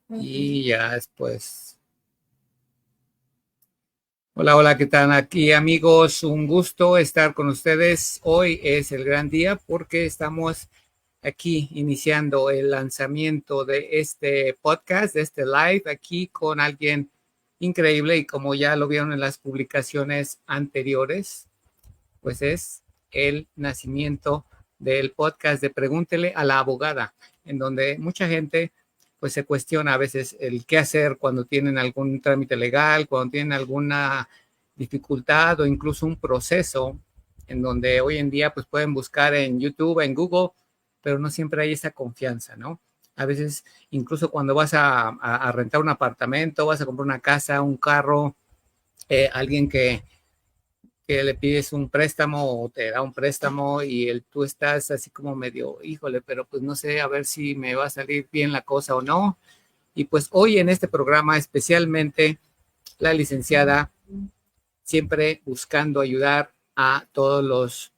Y ya después. Hola, ¿qué tal? Aquí, amigos, un gusto estar con ustedes. Hoy es el gran día porque estamos aquí iniciando el lanzamiento de este podcast, de este live, aquí con alguien increíble y como ya lo vieron en las publicaciones anteriores, pues es el nacimiento del podcast de Pregúntele a la abogada, en donde mucha gente pues se cuestiona a veces el qué hacer cuando tienen algún trámite legal, cuando tienen alguna dificultad o incluso un proceso en donde hoy en día pues pueden buscar en YouTube, en Google, pero no siempre hay esa confianza, ¿no? A veces incluso cuando vas a rentar un apartamento, vas a comprar una casa, un carro, alguien que le pides un préstamo o te da un préstamo y tú estás así como medio, híjole, pero pues no sé a ver si me va a salir bien la cosa o no. Y pues hoy en este programa especialmente la licenciada siempre buscando ayudar a todos los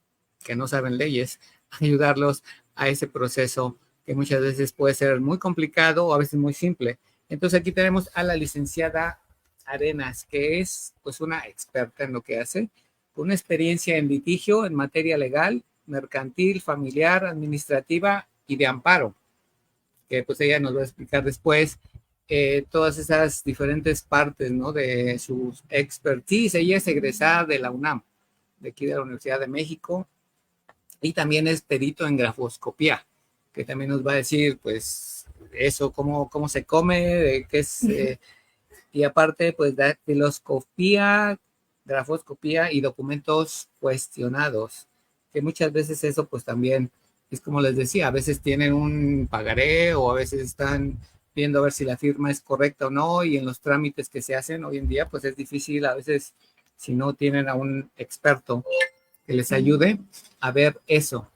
que no saben leyes, ayudarlos a ese proceso que muchas veces puede ser muy complicado o a veces muy simple. Entonces aquí tenemos a la licenciada Arenas, que es pues una experta en lo que hace, con una experiencia en litigio en materia legal, mercantil, familiar, administrativa y de amparo, que pues ella nos va a explicar después todas esas diferentes partes, ¿no? De su expertise. Ella es egresada de la UNAM, de aquí de la Universidad de México, y también es perito en grafoscopía, que también nos va a decir, pues, eso, cómo se come, de qué es, y aparte, pues, dactiloscopía, grafoscopía y documentos cuestionados, que muchas veces eso, pues, también es como les decía, a veces tienen un pagaré o a veces están viendo a ver si la firma es correcta o no, y en los trámites que se hacen hoy en día, pues es difícil a veces si no tienen a un experto que les ayude a ver eso.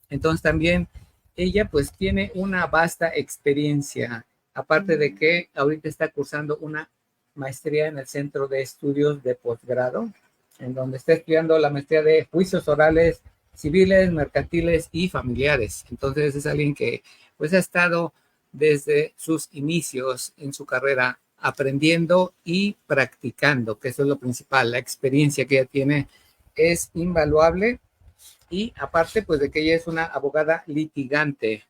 Entonces también ella pues tiene una vasta experiencia, aparte de que ahorita está cursando una maestría en el Centro de Estudios de Posgrado, en donde está estudiando la maestría de juicios orales, civiles, mercantiles y familiares. Entonces es alguien que pues ha estado desde sus inicios en su carrera aprendiendo y practicando, que eso es lo principal. La experiencia que ella tiene es invaluable y aparte pues de que ella es una abogada litigante,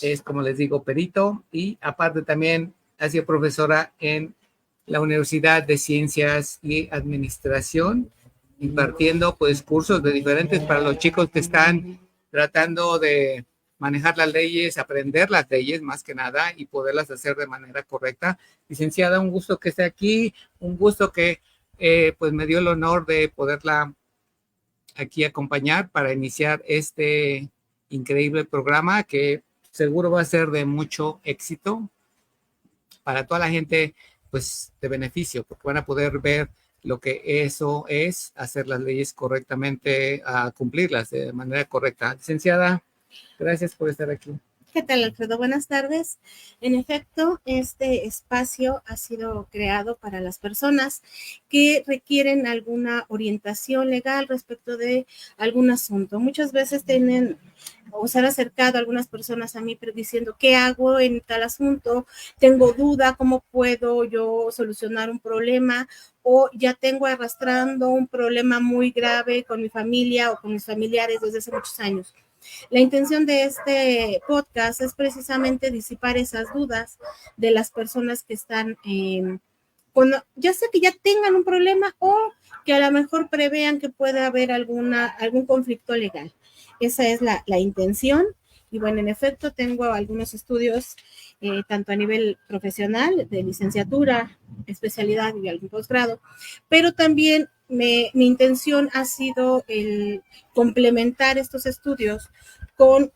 es como les digo perito y aparte también ha sido profesora en la Universidad de Ciencias y Administración, impartiendo pues cursos de diferentes para los chicos que están tratando de manejar las leyes, aprender las leyes más que nada y poderlas hacer de manera correcta. Licenciada, un gusto que esté aquí, un gusto que pues me dio el honor de poderla aquí acompañar para iniciar este increíble programa que seguro va a ser de mucho éxito para toda la gente, pues de beneficio, porque van a poder ver lo que eso es, hacer las leyes correctamente, a cumplirlas de manera correcta. Licenciada, gracias por estar aquí. ¿Qué tal, Alfredo? Buenas tardes. En efecto, este espacio ha sido creado para las personas que requieren alguna orientación legal respecto de algún asunto. Muchas veces tienen o se han acercado algunas personas a mí diciendo, ¿qué hago en tal asunto? Tengo duda, ¿cómo puedo yo solucionar un problema? O ya tengo arrastrando un problema muy grave con mi familia o con mis familiares desde hace muchos años. La intención de este podcast es precisamente disipar esas dudas de las personas que están, ya sea que ya tengan un problema o que a lo mejor prevean que pueda haber algún conflicto legal. Esa es la intención. Y bueno, en efecto, tengo algunos estudios, tanto a nivel profesional, de licenciatura, especialidad y algún posgrado, pero también mi intención ha sido el complementar estos estudios con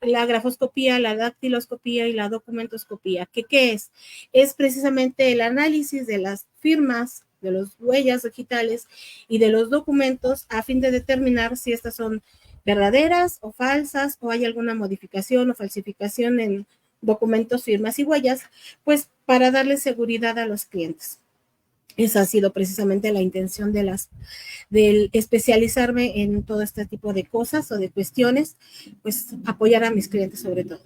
la grafoscopía, la dactiloscopía y la documentoscopía. ¿Qué es? Es precisamente el análisis de las firmas, de las huellas digitales y de los documentos a fin de determinar si estas son verdaderas o falsas o hay alguna modificación o falsificación en documentos, firmas y huellas, pues para darle seguridad a los clientes. Esa ha sido precisamente la intención del especializarme en todo este tipo de cosas o de cuestiones, pues apoyar a mis clientes sobre todo.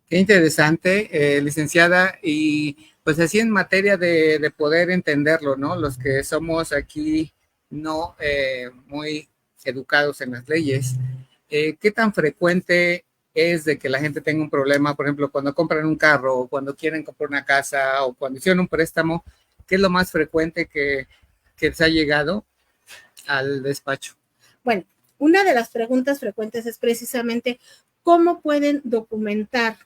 Qué interesante, licenciada, y pues así en materia de poder entenderlo, ¿no? Los que somos aquí no muy educados en las leyes, ¿qué tan frecuente es de que la gente tenga un problema, por ejemplo, cuando compran un carro, o cuando quieren comprar una casa, o cuando hicieron un préstamo? ¿Qué es lo más frecuente que les ha llegado al despacho? Bueno, una de las preguntas frecuentes es precisamente cómo pueden documentar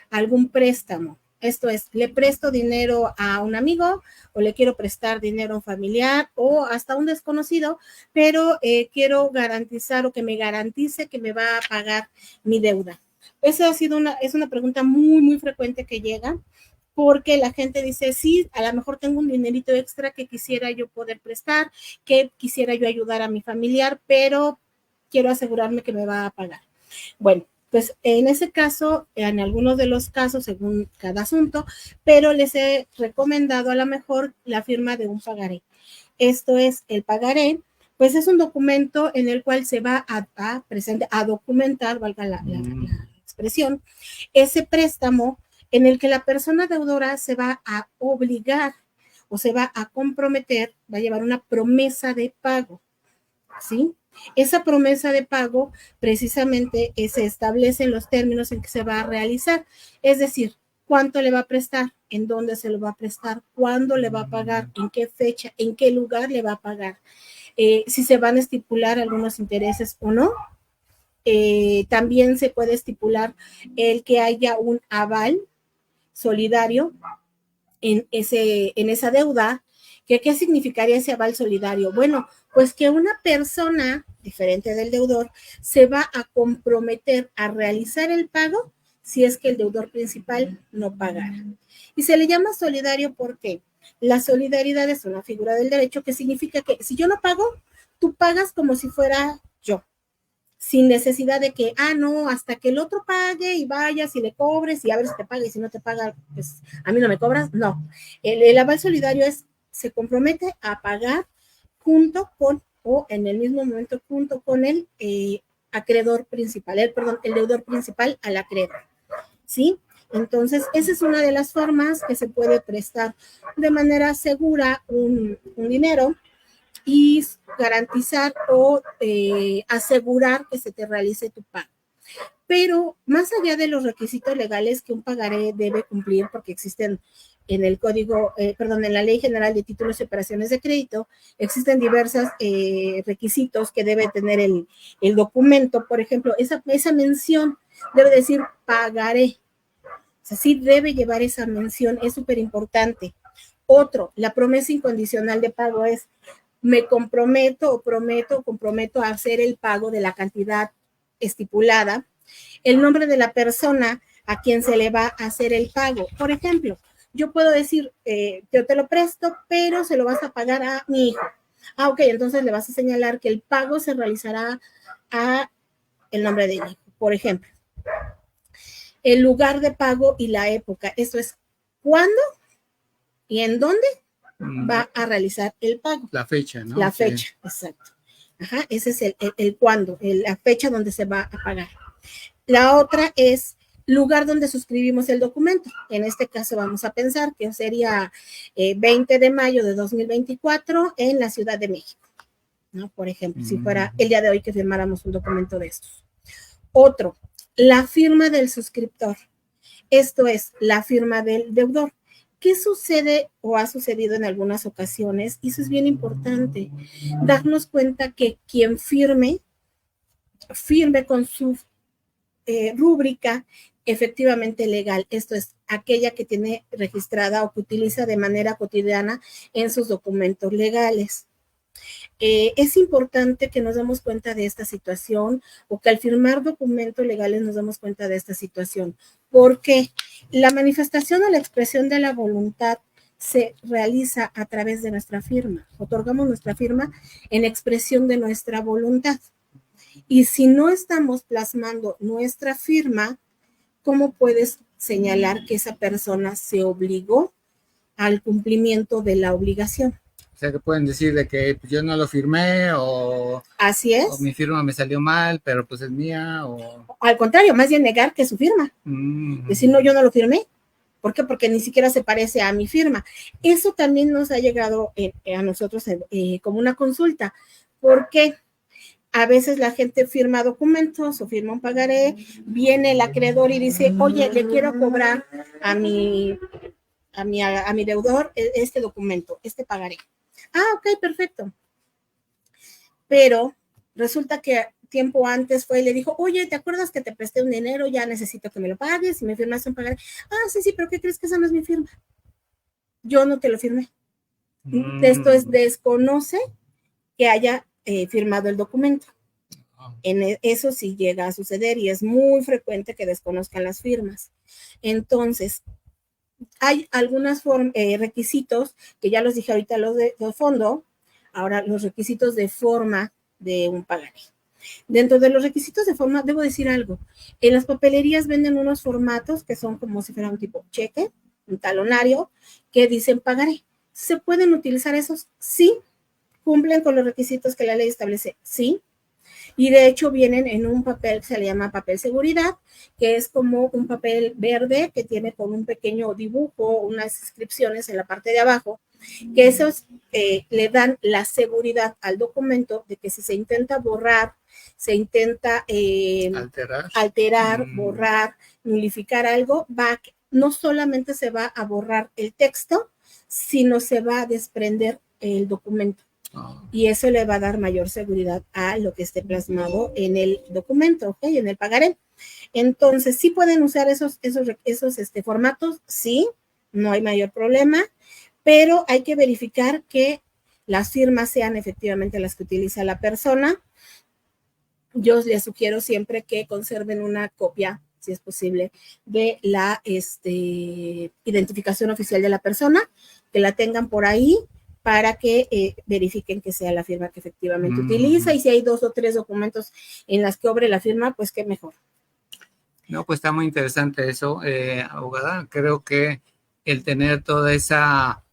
algún préstamo. Esto es, le presto dinero a un amigo o le quiero prestar dinero a un familiar o hasta a un desconocido, pero quiero garantizar o que me garantice que me va a pagar mi deuda. Esa es una pregunta muy, muy frecuente que llega porque la gente dice, sí, a lo mejor tengo un dinerito extra que quisiera yo poder prestar, que quisiera yo ayudar a mi familiar, pero quiero asegurarme que me va a pagar. Bueno, pues en ese caso, en algunos de los casos, según cada asunto, pero les he recomendado a lo mejor la firma de un pagaré. Esto es el pagaré, pues es un documento en el cual se va a documentar, valga la expresión, ese préstamo en el que la persona deudora se va a obligar o se va a comprometer, va a llevar una promesa de pago, ¿sí? Esa promesa de pago precisamente se establece en los términos en que se va a realizar, es decir, cuánto le va a prestar, en dónde se lo va a prestar, cuándo le va a pagar, en qué fecha, en qué lugar le va a pagar, si se van a estipular algunos intereses o no. También se puede estipular el que haya un aval solidario en esa deuda. ¿Qué significaría ese aval solidario? Bueno, pues que una persona diferente del deudor se va a comprometer a realizar el pago si es que el deudor principal no pagara. Y se le llama solidario porque la solidaridad es una figura del derecho que significa que si yo no pago, tú pagas como si fuera yo, sin necesidad de que, no, hasta que el otro pague y vayas y le cobres y a ver si te paga y si no te paga, pues a mí no me cobras. No, el aval solidario se compromete a pagar junto con o en el mismo momento junto con el acreedor principal, el deudor principal al acreedor, ¿sí? Entonces, esa es una de las formas que se puede prestar de manera segura un dinero y garantizar o asegurar que se te realice tu pago. Pero más allá de los requisitos legales que un pagaré debe cumplir, porque existen en el código, en la Ley General de Títulos y Operaciones de Crédito, existen diversos requisitos que debe tener el documento. Por ejemplo, esa mención debe decir pagaré. O sea, sí debe llevar esa mención, es súper importante. Otro, la promesa incondicional de pago es me comprometo o comprometo a hacer el pago de la cantidad estipulada, el nombre de la persona a quien se le va a hacer el pago. Por ejemplo, yo puedo decir, yo te lo presto, pero se lo vas a pagar a mi hijo. Ok, entonces le vas a señalar que el pago se realizará a el nombre del hijo. Por ejemplo, el lugar de pago y la época. Esto es cuándo y en dónde va a realizar el pago. La fecha, ¿no? La fecha, sí. Exacto. Ajá, ese es el cuándo, la fecha donde se va a pagar. La otra es lugar donde suscribimos el documento. En este caso vamos a pensar que sería 20 de mayo de 2024 en la Ciudad de México, ¿no? Por ejemplo, si fuera el día de hoy que firmáramos un documento de estos. Otro, la firma del suscriptor. Esto es la firma del deudor. ¿Qué sucede o ha sucedido en algunas ocasiones? Y eso es bien importante, darnos cuenta que quien firme con su rúbrica efectivamente legal. Esto es aquella que tiene registrada o que utiliza de manera cotidiana en sus documentos legales. Es importante que nos demos cuenta de esta situación o que al firmar documentos legales nos damos cuenta de esta situación, porque la manifestación o la expresión de la voluntad se realiza a través de nuestra firma. Otorgamos nuestra firma en expresión de nuestra voluntad. Y si no estamos plasmando nuestra firma, ¿cómo puedes señalar que esa persona se obligó al cumplimiento de la obligación? O sea, que pueden decir de que pues, yo no lo firmé Así o es. mi firma me salió mal, pero pues es mía Al contrario, más bien negar que su firma. Decir, no, yo no lo firmé. ¿Por qué? Porque ni siquiera se parece a mi firma. Eso también nos ha llegado a nosotros como una consulta, porque a veces la gente firma documentos o firma un pagaré, viene el acreedor y dice, oye, le quiero cobrar a mi deudor este documento, este pagaré. Ah, ok, perfecto. Pero resulta que tiempo antes fue y le dijo, oye, ¿te acuerdas que te presté un dinero? Ya necesito que me lo pagues y me firmaste un pagaré. Ah, sí, sí, pero ¿qué crees que esa no es mi firma? Yo no te lo firmé. Esto es, desconoce que haya firmado el documento. Eso sí llega a suceder y es muy frecuente que desconozcan las firmas. Entonces, hay algunos requisitos que ya los dije ahorita, los de fondo, ahora los requisitos de forma de un pagaré. Dentro de los requisitos de forma, debo decir algo, en las papelerías venden unos formatos que son como si fuera un tipo cheque, un talonario, que dicen pagaré. ¿Se pueden utilizar esos? Sí. ¿Cumplen con los requisitos que la ley establece? Sí. Y de hecho vienen en un papel que se le llama papel seguridad, que es como un papel verde que tiene con un pequeño dibujo, unas inscripciones en la parte de abajo, que esos le dan la seguridad al documento de que si se intenta borrar, se intenta alterar, borrar, nulificar algo, no solamente se va a borrar el texto, sino se va a desprender el documento. Y eso le va a dar mayor seguridad a lo que esté plasmado en el documento, ¿ok? En el pagaré. Entonces, ¿sí pueden usar esos formatos? Sí, no hay mayor problema, pero hay que verificar que las firmas sean efectivamente las que utiliza la persona. Yo les sugiero siempre que conserven una copia, si es posible, de la identificación oficial de la persona, que la tengan por ahí para que verifiquen que sea la firma que efectivamente utiliza, y si hay 2 o 3 documentos en las que obre la firma, pues qué mejor. No, pues está muy interesante eso, abogada. Creo que el tener toda esa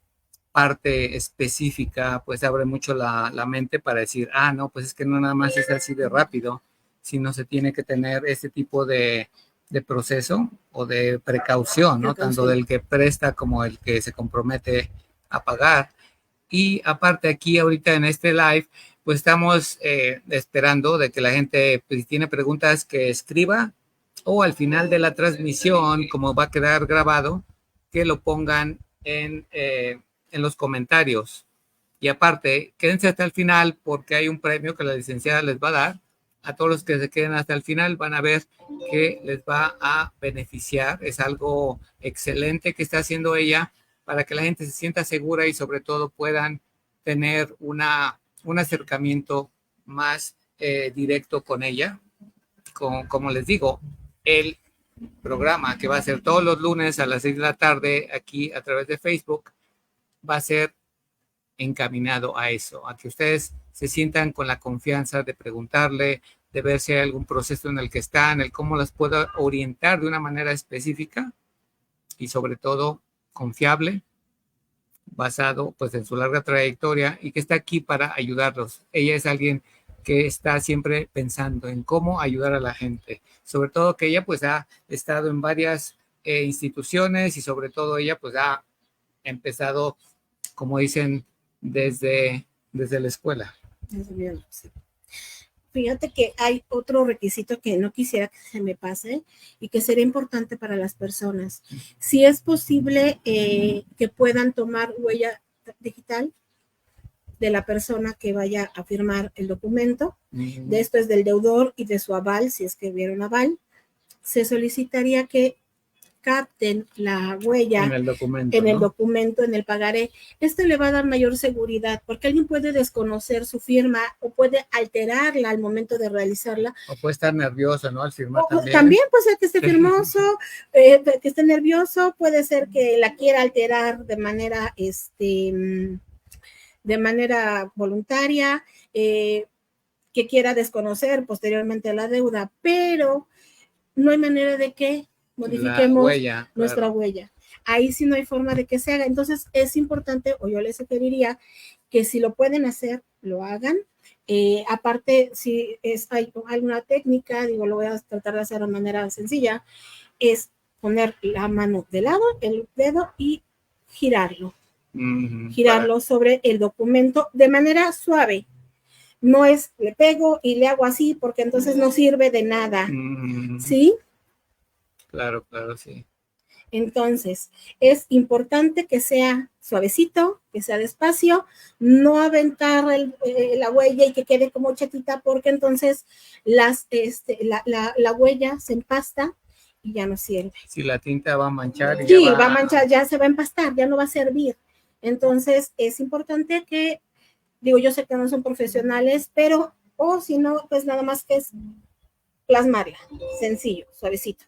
parte específica, pues abre mucho la mente para decir, no, pues es que no nada más es así de rápido, sino se tiene que tener ese tipo de proceso o de precaución, ¿no? Tanto del que presta como el que se compromete a pagar. Y aparte aquí ahorita en este live, pues estamos esperando de que la gente, pues, si tiene preguntas, que escriba, o al final de la transmisión, como va a quedar grabado, que lo pongan en los comentarios. Y aparte, quédense hasta el final porque hay un premio que la licenciada les va a dar. A todos los que se queden hasta el final van a ver que les va a beneficiar. Es algo excelente que está haciendo ella para que la gente se sienta segura y sobre todo puedan tener un acercamiento más directo con ella. Como les digo, el programa que va a ser todos los lunes a las 6 de la tarde aquí a través de Facebook va a ser encaminado a eso, a que ustedes se sientan con la confianza de preguntarle, de ver si hay algún proceso en el que están, el cómo las puedo orientar de una manera específica y sobre todo confiable, basado pues en su larga trayectoria y que está aquí para ayudarlos. Ella es alguien que está siempre pensando en cómo ayudar a la gente, sobre todo que ella pues ha estado en varias instituciones y sobre todo ella pues ha empezado, como dicen, desde la escuela. Fíjate que hay otro requisito que no quisiera que se me pase y que sería importante para las personas. Si es posible que puedan tomar huella digital de la persona que vaya a firmar el documento. De esto es del deudor y de su aval, si es que hubiera un aval. Se solicitaría que capten la huella en el documento, en el pagaré. Esto le va a dar mayor seguridad porque alguien puede desconocer su firma o puede alterarla al momento de realizarla. O puede estar nervioso, ¿no? Al firmar también. También puede ser que esté firmoso, que esté nervioso, puede ser que la quiera alterar de manera voluntaria, que quiera desconocer posteriormente la deuda, pero no hay manera de que modifiquemos nuestra huella. ahí sí no hay forma de que se haga. Entonces es importante, o yo les sugeriría que si lo pueden hacer, lo hagan. Aparte, si hay alguna técnica, digo, lo voy a tratar de hacer de manera sencilla, es poner la mano de lado, el dedo y girarlo. Girarlo sobre el documento de manera suave. No es le pego y le hago así porque entonces no sirve de nada. ¿Sí? Claro, claro, sí. Entonces, es importante que sea suavecito, que sea despacio, no aventar la huella y que quede como chatita, porque entonces la huella se empasta y ya no sirve. Si la tinta va a manchar. Sí, va a manchar, ya se va a empastar, ya no va a servir. Entonces, es importante que, digo, yo sé que no son profesionales, pero, o si no, pues nada más que es plasmarla, sencillo, suavecito.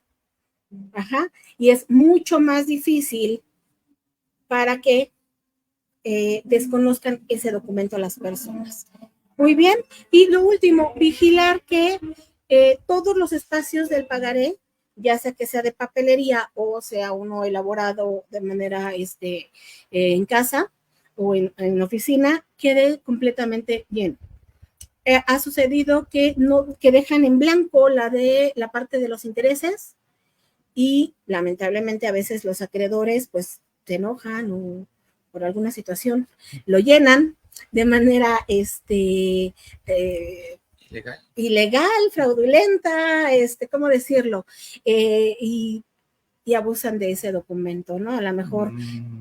Ajá, y es mucho más difícil para que desconozcan ese documento a las personas. Muy bien, y lo último, vigilar que todos los espacios del pagaré, ya sea que sea de papelería o sea uno elaborado de manera en casa o en oficina, quede completamente lleno. Ha sucedido que dejan en blanco la parte de los intereses, y lamentablemente a veces los acreedores pues se enojan o por alguna situación lo llenan de manera ilegal, fraudulenta, ¿cómo decirlo? Y abusan de ese documento, ¿no? A lo mejor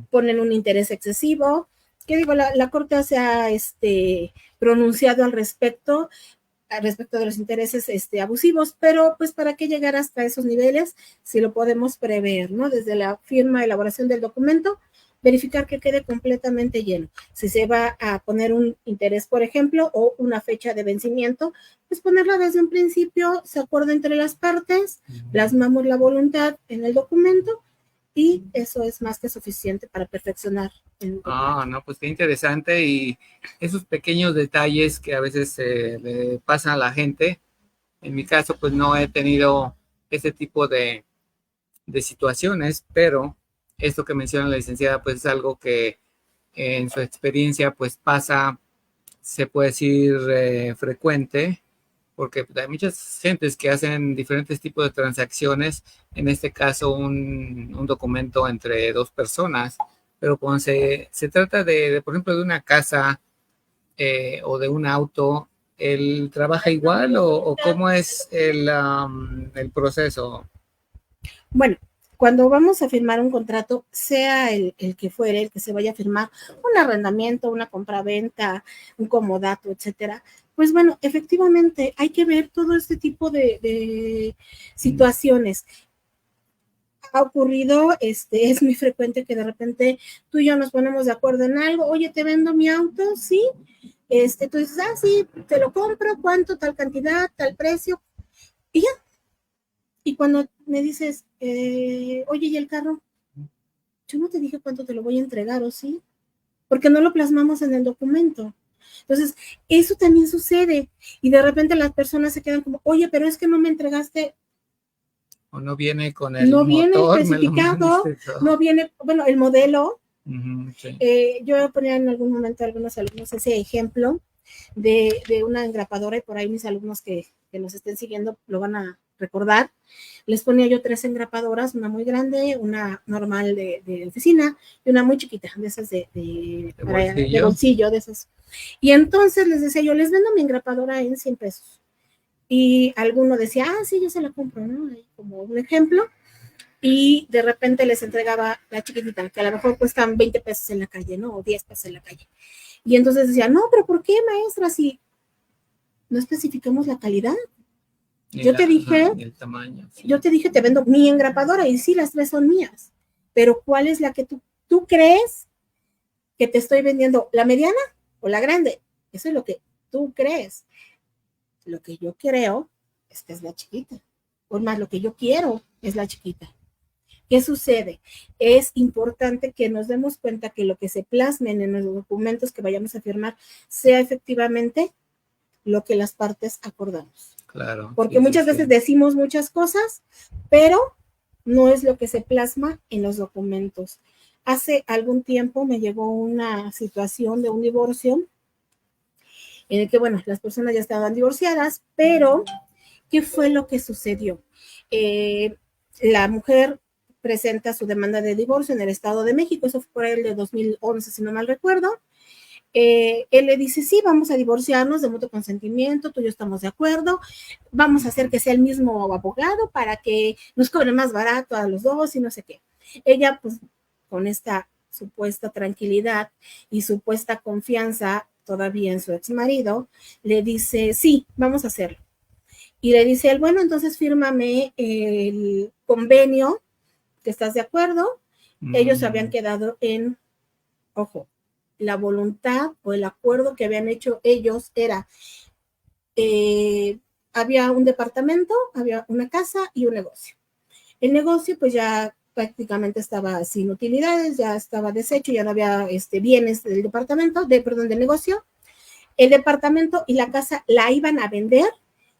ponen un interés excesivo, que digo, la Corte se ha pronunciado al respecto de los intereses abusivos, pero pues para qué llegar hasta esos niveles si lo podemos prever, ¿no? Desde la firma, elaboración del documento, verificar que quede completamente lleno. Si se va a poner un interés, por ejemplo, o una fecha de vencimiento, pues ponerla desde un principio, se acuerda entre las partes, plasmamos la voluntad en el documento y eso es más que suficiente para perfeccionar. No, pues qué interesante, y esos pequeños detalles que a veces le pasan a la gente. En mi caso, pues no he tenido ese tipo de situaciones, pero esto que menciona la licenciada, pues es algo que en su experiencia, pues pasa, se puede decir, frecuente, porque hay muchas gentes que hacen diferentes tipos de transacciones, en este caso un documento entre dos personas, pero cuando se trata por ejemplo, de una casa o de un auto, ¿él trabaja igual o cómo es el proceso? Bueno, cuando vamos a firmar un contrato, sea el que fuere, el que se vaya a firmar, un arrendamiento, una compraventa, un comodato, etcétera, pues bueno, efectivamente hay que ver todo este tipo de situaciones. Ha ocurrido, es muy frecuente que de repente tú y yo nos ponemos de acuerdo en algo, oye, te vendo mi auto, sí, tú dices, sí, te lo compro, ¿cuánto? Tal cantidad, tal precio, y ya. Y cuando me dices, oye, ¿y el carro? Yo no te dije cuánto te lo voy a entregar, ¿o sí? Porque no lo plasmamos en el documento. Entonces, eso también sucede. Y de repente las personas se quedan como, oye, pero es que no me entregaste. O no viene con el no motor. Viene especificado, no viene, bueno, el modelo. Sí. Yo voy a poner en algún momento a algunos alumnos ese ejemplo de una engrapadora, y por ahí mis alumnos que nos estén siguiendo lo van a recordar. Les ponía yo 3 engrapadoras, una muy grande, una normal de oficina y una muy chiquita, de esas de bolsillo, de esas. Y entonces les decía yo, les vendo mi engrapadora en 100 pesos. Y alguno decía, sí, yo se la compro, ¿no? Ahí como un ejemplo. Y de repente les entregaba la chiquitita, que a lo mejor cuestan 20 pesos en la calle, ¿no? O 10 pesos en la calle. Y entonces decía, no, pero ¿por qué, maestra, si no especificamos la calidad? Yo te dije, el tamaño, sí. Yo te dije, te vendo mi engrapadora, y sí, las 3 son mías, pero ¿cuál es la que tú crees que te estoy vendiendo? ¿La mediana o la grande? Eso es lo que tú crees. Lo que yo creo es que es la chiquita. Por más, lo que yo quiero es la chiquita. ¿Qué sucede? Es importante que nos demos cuenta que lo que se plasmen en los documentos que vayamos a firmar sea efectivamente lo que las partes acordamos. Claro. Porque muchas veces decimos muchas cosas, pero no es lo que se plasma en los documentos. Hace algún tiempo me llegó una situación de un divorcio en el que, bueno, las personas ya estaban divorciadas, pero ¿qué fue lo que sucedió? La mujer presenta su demanda de divorcio en el Estado de México, eso fue por el de 2011, si no mal recuerdo. Él le dice, sí, vamos a divorciarnos de mutuo consentimiento, tú y yo estamos de acuerdo, vamos a hacer que sea el mismo abogado para que nos cobre más barato a los dos y no sé qué. Ella, pues, con esta supuesta tranquilidad y supuesta confianza todavía en su ex marido, le dice, sí, vamos a hacerlo. Y le dice él, bueno, entonces fírmame el convenio, que estás de acuerdo. Ellos habían quedado en, ojo, la voluntad o el acuerdo que habían hecho ellos era, había un departamento, había una casa y un negocio. El negocio pues ya prácticamente estaba sin utilidades, ya estaba deshecho, ya no había bienes del departamento, perdón, del negocio. El departamento y la casa la iban a vender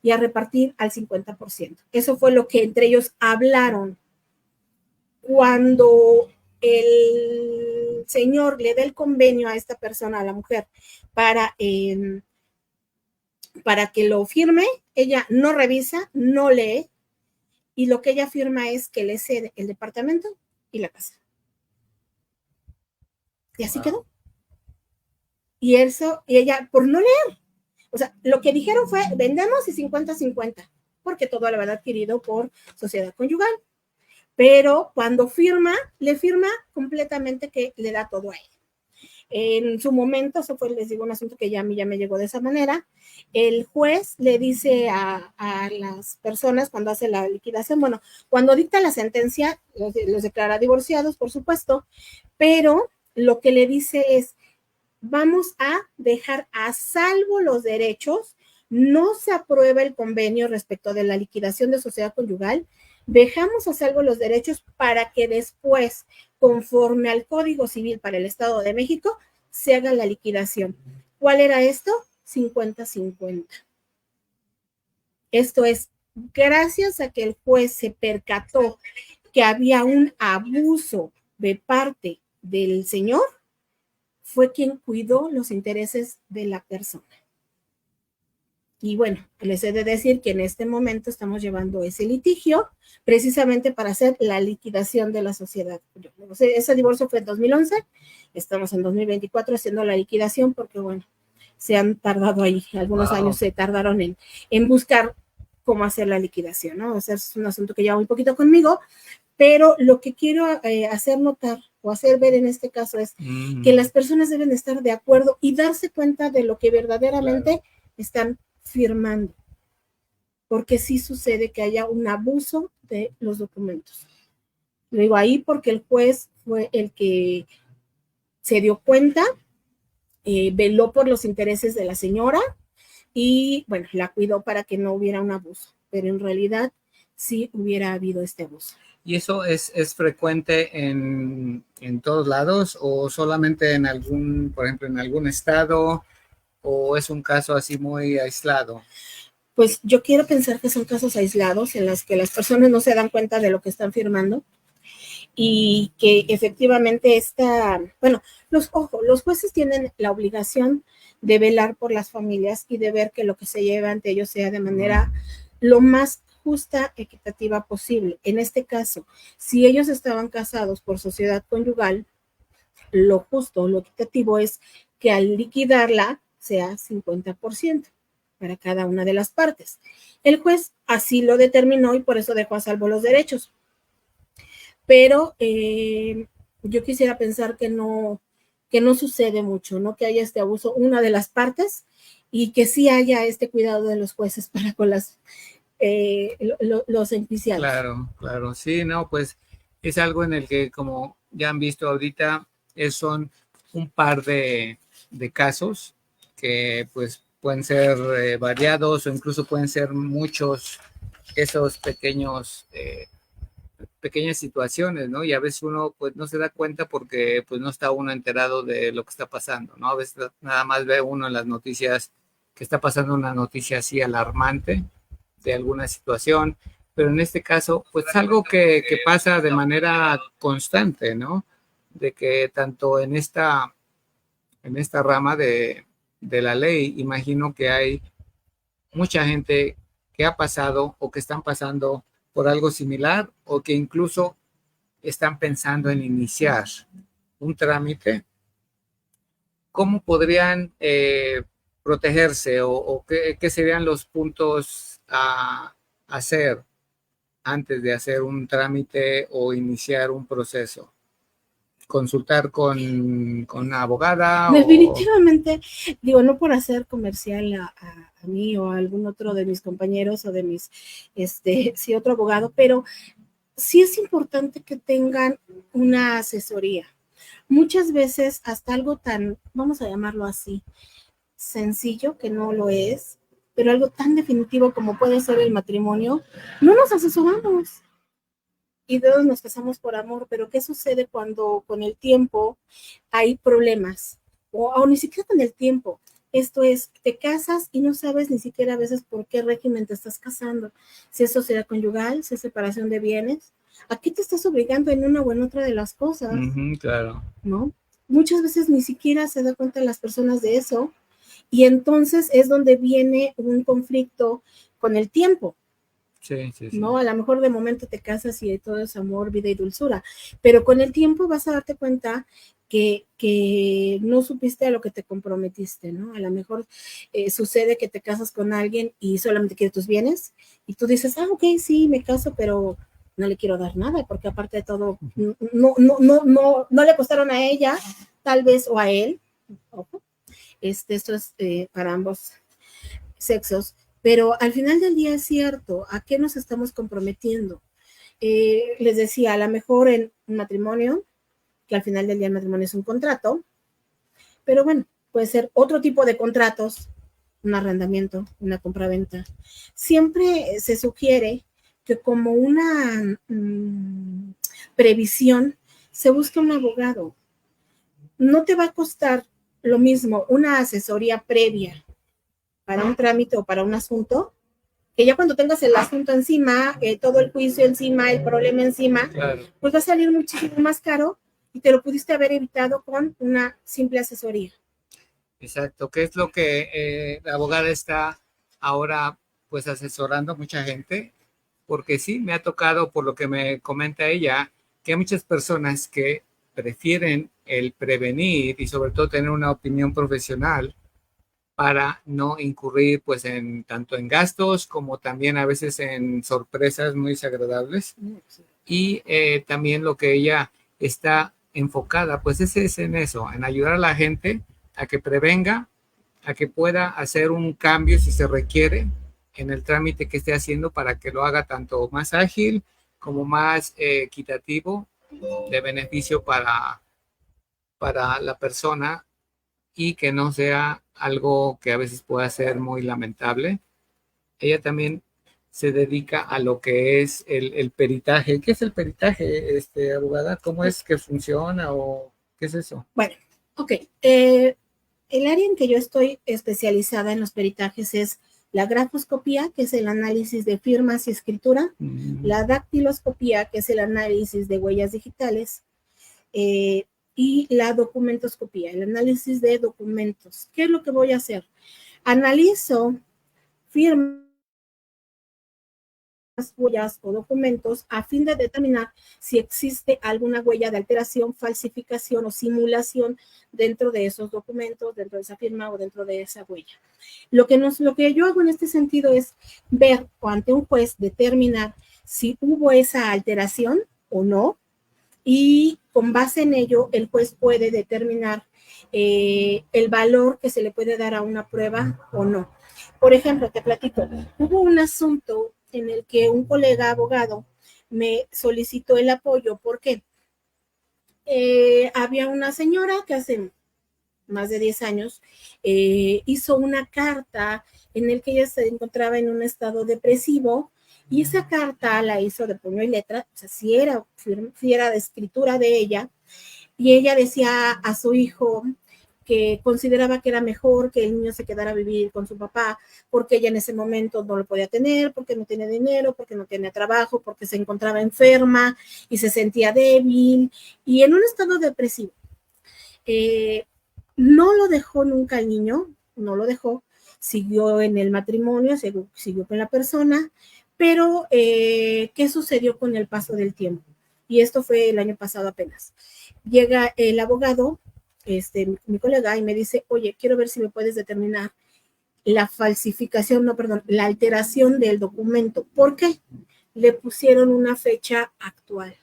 y a repartir al 50%. Eso fue lo que entre ellos hablaron. Cuando el señor le da el convenio a esta persona, a la mujer, para que lo firme, ella no revisa, no lee, y lo que ella firma es que le cede el departamento y la casa. Y así quedó. Y eso, y ella, por no leer, o sea, lo que dijeron fue, vendemos y 50-50, porque todo lo había adquirido por sociedad conyugal. Pero cuando firma, le firma completamente que le da todo a él. En su momento, eso fue, les digo, un asunto que ya a mí ya me llegó de esa manera. El juez le dice a las personas cuando hace la liquidación, bueno, cuando dicta la sentencia, los declara divorciados, por supuesto, pero lo que le dice es, vamos a dejar a salvo los derechos, no se aprueba el convenio respecto de la liquidación de sociedad conyugal, dejamos a salvo los derechos para que después, conforme al Código Civil para el Estado de México, se haga la liquidación. ¿Cuál era esto? 50-50. Esto es, gracias a que el juez se percató que había un abuso de parte del señor, fue quien cuidó los intereses de la persona. Y bueno, les he de decir que en este momento estamos llevando ese litigio precisamente para hacer la liquidación de la sociedad. Ese divorcio fue en 2011, estamos en 2024 haciendo la liquidación porque, bueno, se han tardado ahí, algunos años se tardaron en buscar cómo hacer la liquidación, ¿no? O sea, es un asunto que lleva un poquito conmigo, pero lo que quiero hacer notar o hacer ver en este caso es que las personas deben estar de acuerdo y darse cuenta de lo que verdaderamente están firmando, porque sí sucede que haya un abuso de los documentos. Lo digo ahí porque el juez fue el que se dio cuenta, veló por los intereses de la señora y, bueno, la cuidó para que no hubiera un abuso, pero en realidad sí hubiera habido este abuso. ¿Y eso es frecuente en todos lados o solamente en algún, por ejemplo, en algún estado, o es un caso así muy aislado? Pues yo quiero pensar que son casos aislados en los que las personas no se dan cuenta de lo que están firmando y que efectivamente bueno, los jueces tienen la obligación de velar por las familias y de ver que lo que se lleve ante ellos sea de manera lo más justa, equitativa posible. En este caso, si ellos estaban casados por sociedad conyugal, lo justo, lo equitativo es que al liquidarla sea 50% para cada una de las partes. El juez así lo determinó y por eso dejó a salvo los derechos. Pero yo quisiera pensar que no sucede mucho, ¿no? Que haya este abuso una de las partes y que sí haya este cuidado de los jueces para con los enjuiciados. Claro, sí, no, pues es algo en el que, como ya han visto ahorita, son un par de casos que pues pueden ser variados o incluso pueden ser muchos esos pequeñas situaciones, ¿no? Y a veces uno pues no se da cuenta porque pues no está uno enterado de lo que está pasando, ¿no? A veces nada más ve uno en las noticias que está pasando una noticia así alarmante de alguna situación, pero en este caso, pues algo que pasa de manera constante, ¿no? De que tanto en esta rama de la ley, imagino que hay mucha gente que ha pasado o que están pasando por algo similar o que incluso están pensando en iniciar un trámite. ¿Cómo podrían protegerse o qué serían los puntos a hacer antes de hacer un trámite o iniciar un proceso? ¿Consultar con una abogada? Definitivamente, digo, no por hacer comercial a mí o a algún otro de mis compañeros o de mis, sí, otro abogado, pero sí es importante que tengan una asesoría. Muchas veces hasta algo tan, vamos a llamarlo así, sencillo, que no lo es, pero algo tan definitivo como puede ser el matrimonio, no nos asesoramos y todos nos casamos por amor, pero ¿qué sucede cuando con el tiempo hay problemas? O ni siquiera con el tiempo. Esto es, te casas y no sabes ni siquiera a veces por qué régimen te estás casando. Si es sociedad conyugal, si es separación de bienes. ¿A qué te estás obligando en una o en otra de las cosas? Claro. ¿No? Muchas veces ni siquiera se da cuenta las personas de eso y entonces es donde viene un conflicto con el tiempo. Sí. ¿No? A lo mejor de momento te casas y todo es amor, vida y dulzura, pero con el tiempo vas a darte cuenta que no supiste a lo que te comprometiste, ¿no? A lo mejor sucede que te casas con alguien y solamente quiere tus bienes y tú dices, ok, sí, me caso, pero no le quiero dar nada, porque aparte de todo, no le costaron a ella, tal vez, o a él, ojo, esto es para ambos sexos, pero al final del día es cierto, ¿a qué nos estamos comprometiendo? Les decía, a lo mejor en un matrimonio, que al final del día el matrimonio es un contrato, pero bueno, puede ser otro tipo de contratos, un arrendamiento, una compraventa. Siempre se sugiere que como una previsión se busque un abogado. No te va a costar lo mismo una asesoría previa para un trámite o para un asunto, que ya cuando tengas el asunto encima, todo el juicio encima, el problema encima, claro, pues va a salir muchísimo más caro y te lo pudiste haber evitado con una simple asesoría. Exacto, ¿qué es lo que la abogada está ahora pues asesorando a mucha gente? Porque sí, me ha tocado, por lo que me comenta ella, que hay muchas personas que prefieren el prevenir y sobre todo tener una opinión profesional para no incurrir pues en tanto en gastos como también a veces en sorpresas muy desagradables. Y también lo que ella está enfocada pues es en eso, en ayudar a la gente a que prevenga, a que pueda hacer un cambio si se requiere en el trámite que esté haciendo para que lo haga tanto más ágil como más equitativo, de beneficio para la persona y que no sea algo que a veces pueda ser muy lamentable. Ella también se dedica a lo que es el peritaje. ¿Qué es el peritaje, abogada? ¿Cómo es que funciona o qué es eso? Bueno, ok. El área en que yo estoy especializada en los peritajes es la grafoscopía, que es el análisis de firmas y escritura, la dactiloscopía, que es el análisis de huellas digitales, y la documentoscopía, el análisis de documentos. ¿Qué es lo que voy a hacer? Analizo firmas, huellas o documentos a fin de determinar si existe alguna huella de alteración, falsificación o simulación dentro de esos documentos, dentro de esa firma o dentro de esa huella. Lo que yo hago en este sentido es ver o ante un juez determinar si hubo esa alteración o no, y con base en ello el juez puede determinar el valor que se le puede dar a una prueba o no. Por ejemplo, te platico, hubo un asunto en el que un colega abogado me solicitó el apoyo. ¿Por qué? Había una señora que hace más de 10 años hizo una carta en el que ella se encontraba en un estado depresivo y esa carta la hizo de puño y letra, o sea, si era de escritura de ella, y ella decía a su hijo, que consideraba que era mejor que el niño se quedara a vivir con su papá, porque ella en ese momento no lo podía tener, porque no tenía dinero, porque no tenía trabajo, porque se encontraba enferma y se sentía débil y en un estado depresivo. No lo dejó nunca el niño, no lo dejó, siguió en el matrimonio, siguió con la persona, pero ¿qué sucedió con el paso del tiempo? Y esto fue el año pasado apenas. Llega el abogado, mi colega, y me dice, oye, quiero ver si me puedes determinar la falsificación, no, perdón, la alteración del documento. ¿Por qué? Le pusieron una fecha actual.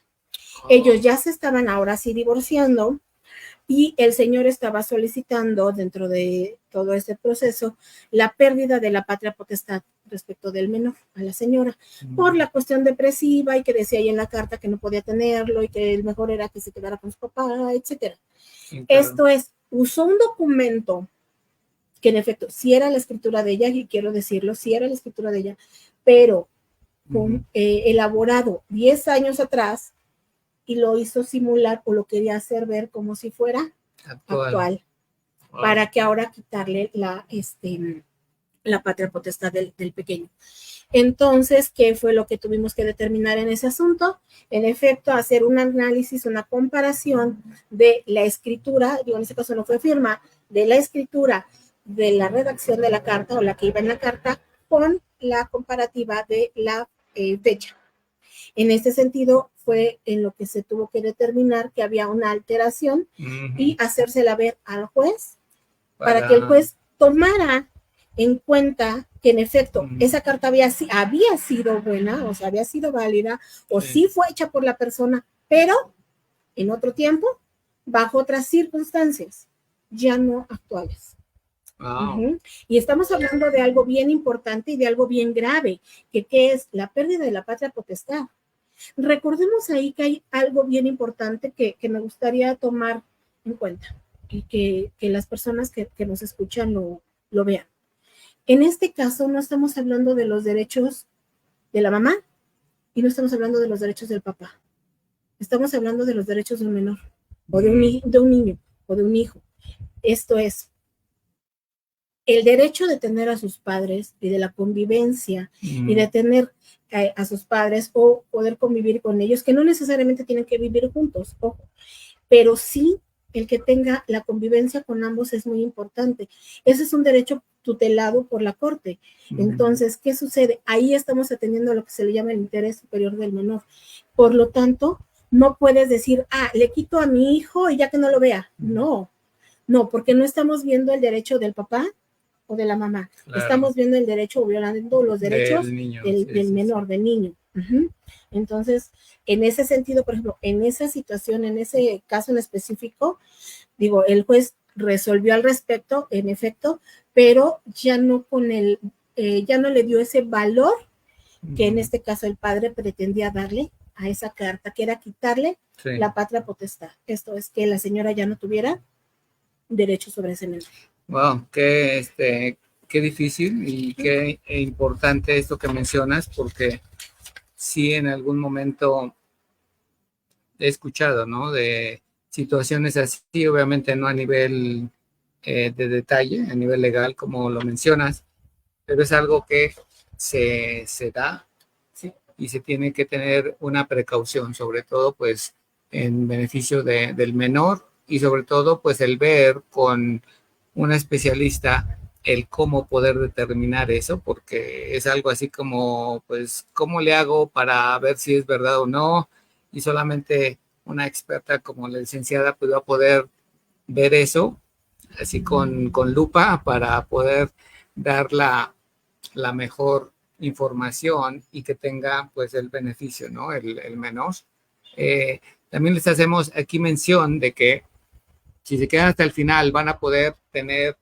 Ellos ya se estaban ahora sí divorciando y el señor estaba solicitando dentro de todo este proceso la pérdida de la patria potestad respecto del menor a la señora por la cuestión depresiva y que decía ahí en la carta que no podía tenerlo y que el mejor era que se quedara con su papá, etcétera. Sí, claro. Esto es, usó un documento que en efecto sí era la escritura de ella, y quiero decirlo, sí era la escritura de ella, pero con, elaborado 10 años atrás, y lo hizo simular o lo quería hacer ver como si fuera actual wow. Para que ahora quitarle la patria potestad del pequeño. Entonces, ¿qué fue lo que tuvimos que determinar en ese asunto? En efecto, hacer un análisis, una comparación de la escritura, digo, en este caso no fue firma, de la escritura de la redacción de la carta o la que iba en la carta con la comparativa de la fecha. En este sentido, fue en lo que se tuvo que determinar que había una alteración y hacérsela ver al juez para que el juez tomara en cuenta que en efecto esa carta había sido buena, o sea, había sido válida, o sí fue hecha por la persona, pero en otro tiempo, bajo otras circunstancias, ya no actuales. Wow. Y estamos hablando de algo bien importante y de algo bien grave, que es la pérdida de la patria potestad. Recordemos ahí que hay algo bien importante que me gustaría tomar en cuenta y que las personas que nos escuchan lo vean. En este caso no estamos hablando de los derechos de la mamá y no estamos hablando de los derechos del papá. Estamos hablando de los derechos de un menor o de un niño o de un hijo. Esto es el derecho de tener a sus padres y de la convivencia y de tener a sus padres o poder convivir con ellos, que no necesariamente tienen que vivir juntos, ojo, pero sí el que tenga la convivencia con ambos es muy importante. Ese es un derecho tutelado por la Corte. Entonces, ¿qué sucede? Ahí estamos atendiendo a lo que se le llama el interés superior del menor. Por lo tanto, no puedes decir, le quito a mi hijo y ya que no lo vea. No, porque no estamos viendo el derecho del papá o de la mamá. Claro. Estamos viendo el derecho, violando los derechos del menor, del niño. Entonces, en ese sentido, por ejemplo, en esa situación, en ese caso en específico, digo, el juez resolvió al respecto, en efecto, pero ya no ya no le dio ese valor que en este caso el padre pretendía darle a esa carta, que era quitarle la patria potestad. Esto es que la señora ya no tuviera derecho sobre ese menor. Wow, qué difícil y qué importante esto que mencionas, porque sí en algún momento he escuchado, ¿no? De situaciones así, obviamente no a nivel de detalle, a nivel legal, como lo mencionas, pero es algo que se da y se tiene que tener una precaución, sobre todo, pues, en beneficio del menor y sobre todo, pues, el ver con una especialista el cómo poder determinar eso, porque es algo así como, pues, ¿cómo le hago para ver si es verdad o no? Y solamente una experta como la licenciada pues, va a poder ver eso, así con lupa, para poder dar la mejor información y que tenga, pues, el beneficio, ¿no? El menor. También les hacemos aquí mención de que si se quedan hasta el final van a poder tener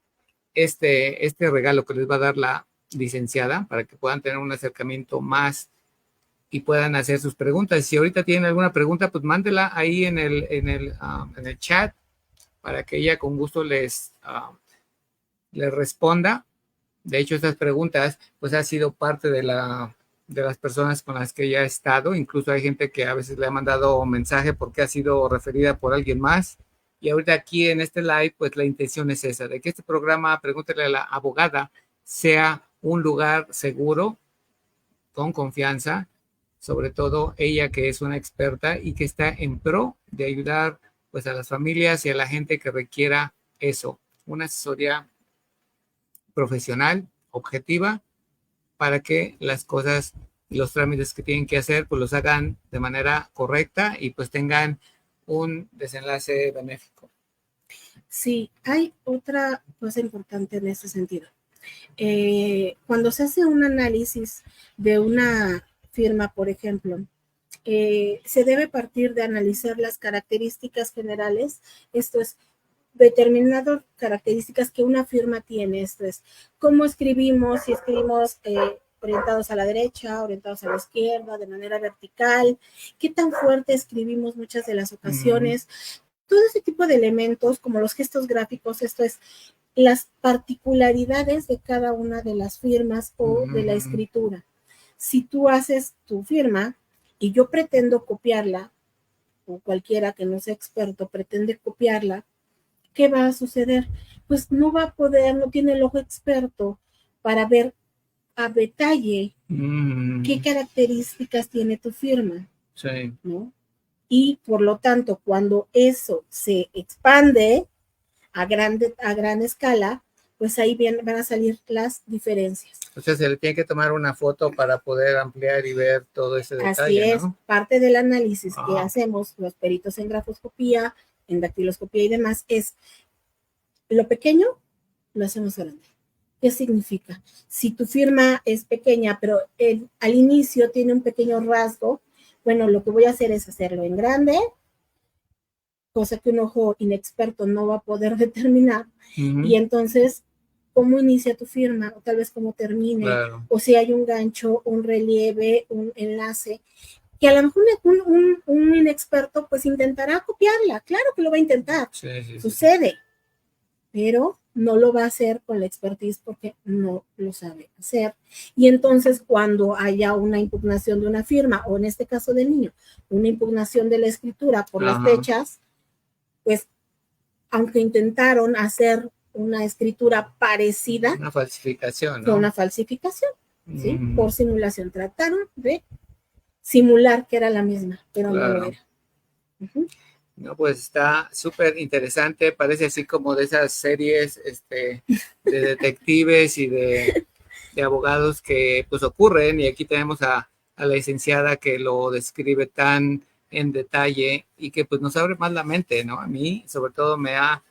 este regalo que les va a dar la licenciada para que puedan tener un acercamiento más y puedan hacer sus preguntas. Si ahorita tienen alguna pregunta, pues mándela ahí en el chat para que ella con gusto les responda. De hecho, estas preguntas pues ha sido parte de las personas con las que ella ha estado. Incluso hay gente que a veces le ha mandado mensaje porque ha sido referida por alguien más. Y ahorita aquí en este live, pues la intención es esa, de que este programa, Pregúntale a la Abogada, sea un lugar seguro, con confianza, sobre todo ella que es una experta y que está en pro de ayudar pues a las familias y a la gente que requiera eso, una asesoría profesional, objetiva, para que las cosas y los trámites que tienen que hacer pues los hagan de manera correcta y pues tengan un desenlace benéfico. Sí, hay otra cosa importante en este sentido. Cuando se hace un análisis de una firma, por ejemplo, se debe partir de analizar las características generales, esto es, determinadas características que una firma tiene, esto es, cómo escribimos, si escribimos orientados a la derecha, orientados a la izquierda, de manera vertical, qué tan fuerte escribimos muchas de las ocasiones, todo ese tipo de elementos, como los gestos gráficos, esto es, las particularidades de cada una de las firmas o de la escritura. Si tú haces tu firma y yo pretendo copiarla, o cualquiera que no sea experto pretende copiarla, ¿qué va a suceder? Pues no va a poder, no tiene el ojo experto para ver a detalle qué características tiene tu firma, sí, ¿no? Y por lo tanto, cuando eso se expande a gran escala, pues ahí van a salir las diferencias. O sea, se le tiene que tomar una foto para poder ampliar y ver todo ese detalle, Así es, ¿no? parte del análisis que hacemos los peritos en grafoscopía, en dactiloscopía y demás, es lo pequeño, lo hacemos grande. ¿Qué significa? Si tu firma es pequeña, pero al inicio tiene un pequeño rasgo, bueno, lo que voy a hacer es hacerlo en grande, cosa que un ojo inexperto no va a poder determinar. Y entonces, ¿cómo inicia tu firma? O tal vez cómo termine. Claro. O si hay un gancho, un relieve, un enlace, que a lo mejor un inexperto pues intentará copiarla. Claro que lo va a intentar. Sí, Sucede. Pero no lo va a hacer con la expertise porque no lo sabe hacer. Y entonces cuando haya una impugnación de una firma, o en este caso del niño, una impugnación de la escritura por las fechas, pues aunque intentaron hacer una escritura parecida, una falsificación, fue ¿no? una falsificación, ¿sí? Por simulación. Trataron de simular que era la misma, pero no lo era. No, pues está súper interesante, parece así como de esas series de detectives y de abogados que pues ocurren, y aquí tenemos a la licenciada que lo describe tan en detalle y que pues nos abre más la mente, ¿no? A mí sobre todo me ha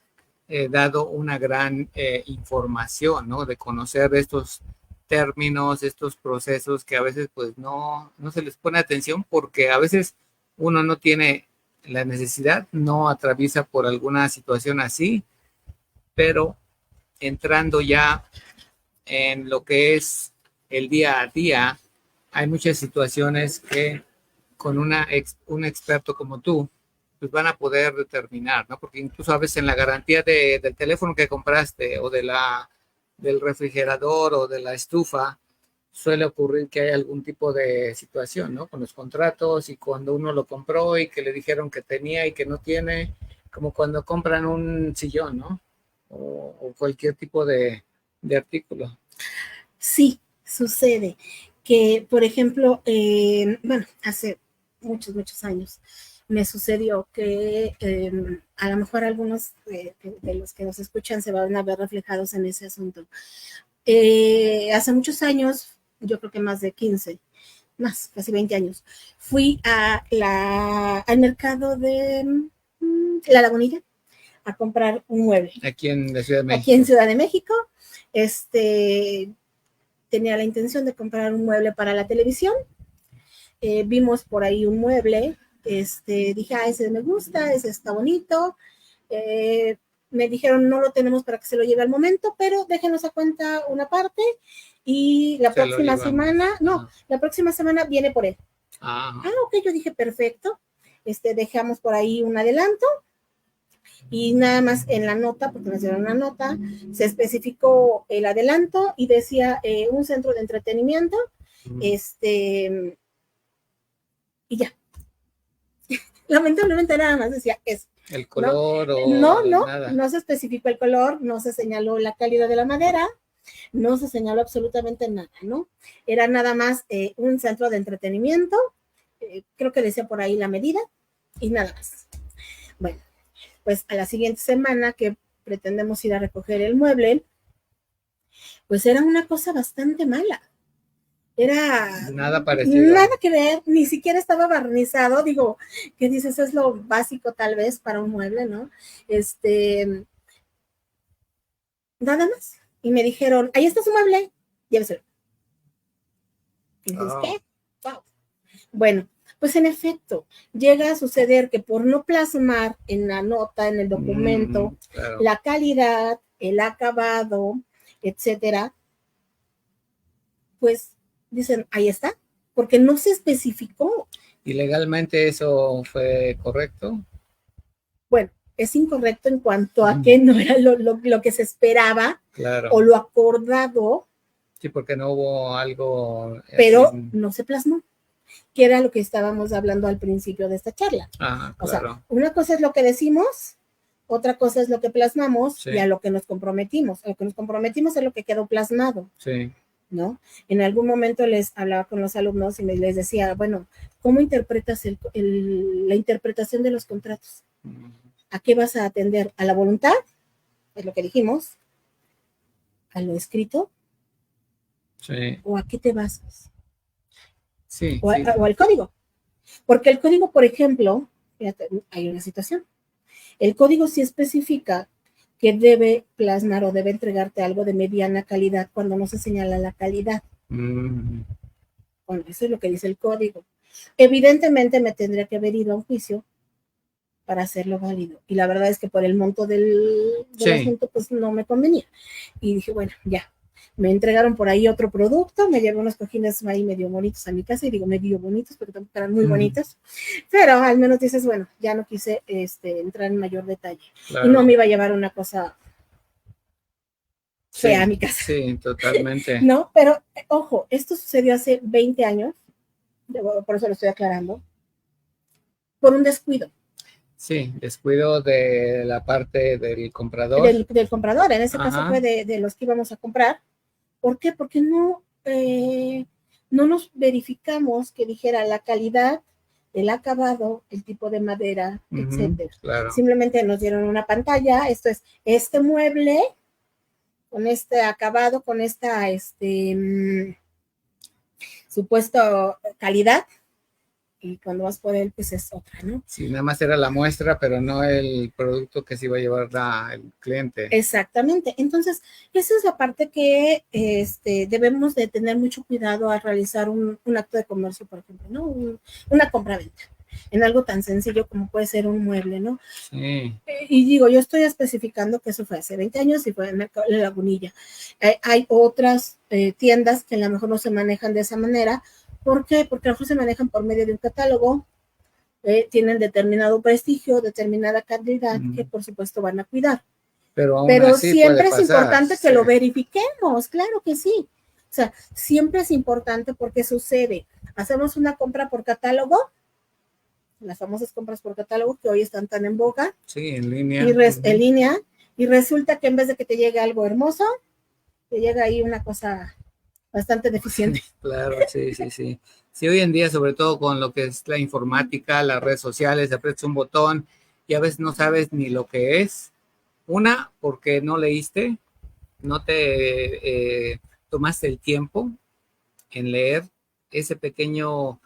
dado una gran información, ¿no? De conocer estos términos, estos procesos que a veces pues no se les pone atención porque a veces uno no tiene la necesidad, no atraviesa por alguna situación así, pero entrando ya en lo que es el día a día, hay muchas situaciones que con un experto como tú, pues van a poder determinar, ¿no? Porque incluso a veces en la garantía del teléfono que compraste o del refrigerador o de la estufa, suele ocurrir que hay algún tipo de situación, ¿no? Con los contratos y cuando uno lo compró y que le dijeron que tenía y que no tiene, como cuando compran un sillón, ¿no? O cualquier tipo de artículo. Sí, sucede que, por ejemplo, bueno, hace muchos años me sucedió que a lo mejor algunos de los que nos escuchan se van a ver reflejados en ese asunto. Hace muchos años, yo creo que más de 15, más, casi 20 años, fui al mercado de La Lagunilla a comprar un mueble. Aquí en la Ciudad de México. Aquí en Ciudad de México, tenía la intención de comprar un mueble para la televisión. Vimos por ahí un mueble, dije, ese me gusta, ese está bonito. Me dijeron, no lo tenemos para que se lo lleve al momento, pero déjenos a cuenta una parte y la próxima semana viene por él. Ok, yo dije, perfecto. Dejamos por ahí un adelanto y nada más en la nota, porque nos dieron una nota, se especificó el adelanto y decía un centro de entretenimiento, y ya. Lamentablemente nada más decía eso. ¿El color no, o no, nada? no se especificó el color, no se señaló la calidad de la madera, no se señaló absolutamente nada, ¿no? Era nada más un centro de entretenimiento, creo que decía por ahí la medida y nada más. Bueno, pues a la siguiente semana que pretendemos ir a recoger el mueble, pues era una cosa bastante mala. Era Nada parecido. nada que ver, ni siquiera estaba barnizado, digo, que dices, es lo básico tal vez para un mueble, ¿no? Nada más. Y me dijeron, ahí está su mueble, lléveselo. Y dices, Oh. ¿qué? Wow. Bueno, pues en efecto, llega a suceder que por no plasmar en la nota, en el documento, claro. la calidad, el acabado, etcétera, pues dicen, ahí está, porque no se especificó. ¿Y legalmente eso fue correcto? Bueno, es incorrecto en cuanto a que no era lo que se esperaba, claro, o lo acordado. Sí, porque no hubo algo... Pero no se plasmó, que era lo que estábamos hablando al principio de esta charla. Claro. O sea, una cosa es lo que decimos, otra cosa es lo que plasmamos, sí, y a lo que nos comprometimos. A lo que nos comprometimos es lo que quedó plasmado. Sí. ¿No? En algún momento les hablaba con los alumnos y les decía, bueno, ¿cómo interpretas la interpretación de los contratos? ¿A qué vas a atender? ¿A la voluntad? Es lo que dijimos. ¿A lo escrito? Sí. ¿O a qué te basas? Sí. O al código. Porque el código, por ejemplo, fíjate, hay una situación. El código sí especifica que debe plasmar o debe entregarte algo de mediana calidad cuando no se señala la calidad. Bueno, eso es lo que dice el código. Evidentemente me tendría que haber ido a un juicio para hacerlo válido. Y la verdad es que por el monto del asunto, pues no me convenía. Y dije, bueno, ya. Me entregaron por ahí otro producto, me llevé unos cojines ahí medio bonitos a mi casa, y digo medio bonitos porque tampoco eran muy bonitos, pero al menos dices, bueno, ya no quise entrar en mayor detalle. Claro. Y no me iba a llevar una cosa fea a mi casa. Sí, totalmente. No, pero ojo, esto sucedió hace 20 años, por eso lo estoy aclarando, por un descuido. Sí, descuido de la parte del comprador. Del comprador, en ese caso fue de los que íbamos a comprar. ¿Por qué? Porque no nos verificamos que dijera la calidad, el acabado, el tipo de madera, etcétera. Claro. Simplemente nos dieron una pantalla, esto es este mueble, con este acabado, con esta supuesto calidad, y cuando vas por él, pues es otra, ¿no? Sí, nada más era la muestra, pero no el producto que se iba a llevar el cliente. Exactamente. Entonces, esa es la parte que debemos de tener mucho cuidado al realizar un acto de comercio, por ejemplo, ¿no? Una compra-venta, en algo tan sencillo como puede ser un mueble, ¿no? Sí. Y digo, yo estoy especificando que eso fue hace 20 años y fue en la Lagunilla. Hay otras tiendas que a lo mejor no se manejan de esa manera. ¿Por qué? Porque a lo mejor se manejan por medio de un catálogo, tienen determinado prestigio, determinada calidad, que por supuesto van a cuidar. Pero siempre es importante que lo verifiquemos, claro que sí. O sea, siempre es importante porque sucede. Hacemos una compra por catálogo, las famosas compras por catálogo que hoy están tan en boga. Sí, en línea. En línea, y resulta que en vez de que te llegue algo hermoso, te llega ahí una cosa bastante deficiente. Claro, sí. Sí, hoy en día, sobre todo con lo que es la informática, las redes sociales, aprietas un botón y a veces no sabes ni lo que es. Una, porque no leíste, no te tomaste el tiempo en leer ese pequeño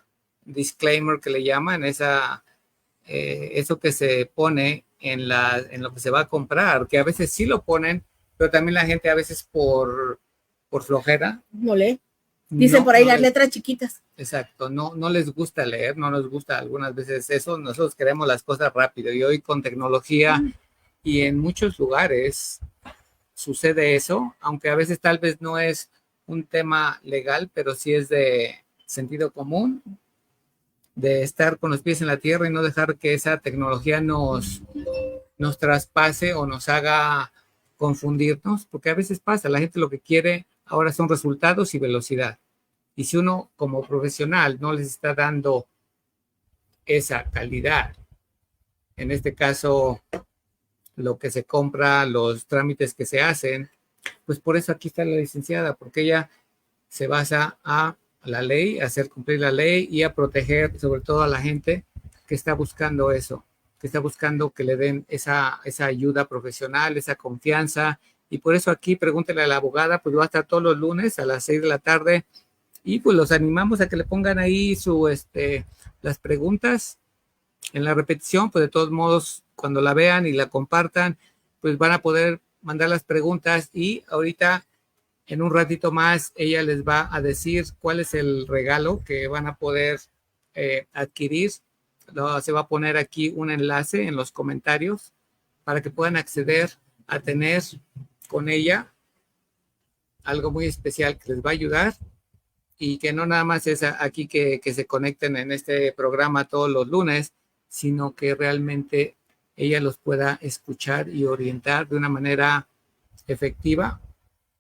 disclaimer que le llaman, eso que se pone en lo que se va a comprar, que a veces sí lo ponen, pero también la gente a veces por flojera. No lee. Dicen por ahí las letras chiquitas. Exacto, no les gusta leer, no nos gusta algunas veces eso, nosotros queremos las cosas rápido y hoy con tecnología y en muchos lugares sucede eso, aunque a veces tal vez no es un tema legal, pero sí es de sentido común, de estar con los pies en la tierra y no dejar que esa tecnología nos traspase o nos haga confundirnos, porque a veces pasa, la gente lo que quiere ahora son resultados y velocidad. Y si uno como profesional no les está dando esa calidad en este caso, lo que se compra, los trámites que se hacen, pues por eso aquí está la licenciada, porque ella se basa a la ley, a hacer cumplir la ley y a proteger sobre todo a la gente que está buscando eso, que está buscando que le den esa ayuda profesional, esa confianza. Y por eso aquí pregúntele a la abogada, pues va a estar todos los lunes a las 6 de la tarde y pues los animamos a que le pongan ahí las preguntas en la repetición, pues de todos modos, cuando la vean y la compartan, pues van a poder mandar las preguntas y ahorita en un ratito más ella les va a decir cuál es el regalo que van a poder adquirir. Se va a poner aquí un enlace en los comentarios para que puedan acceder a tener con ella algo muy especial que les va a ayudar y que no nada más es aquí que se conecten en este programa todos los lunes, sino que realmente ella los pueda escuchar y orientar de una manera efectiva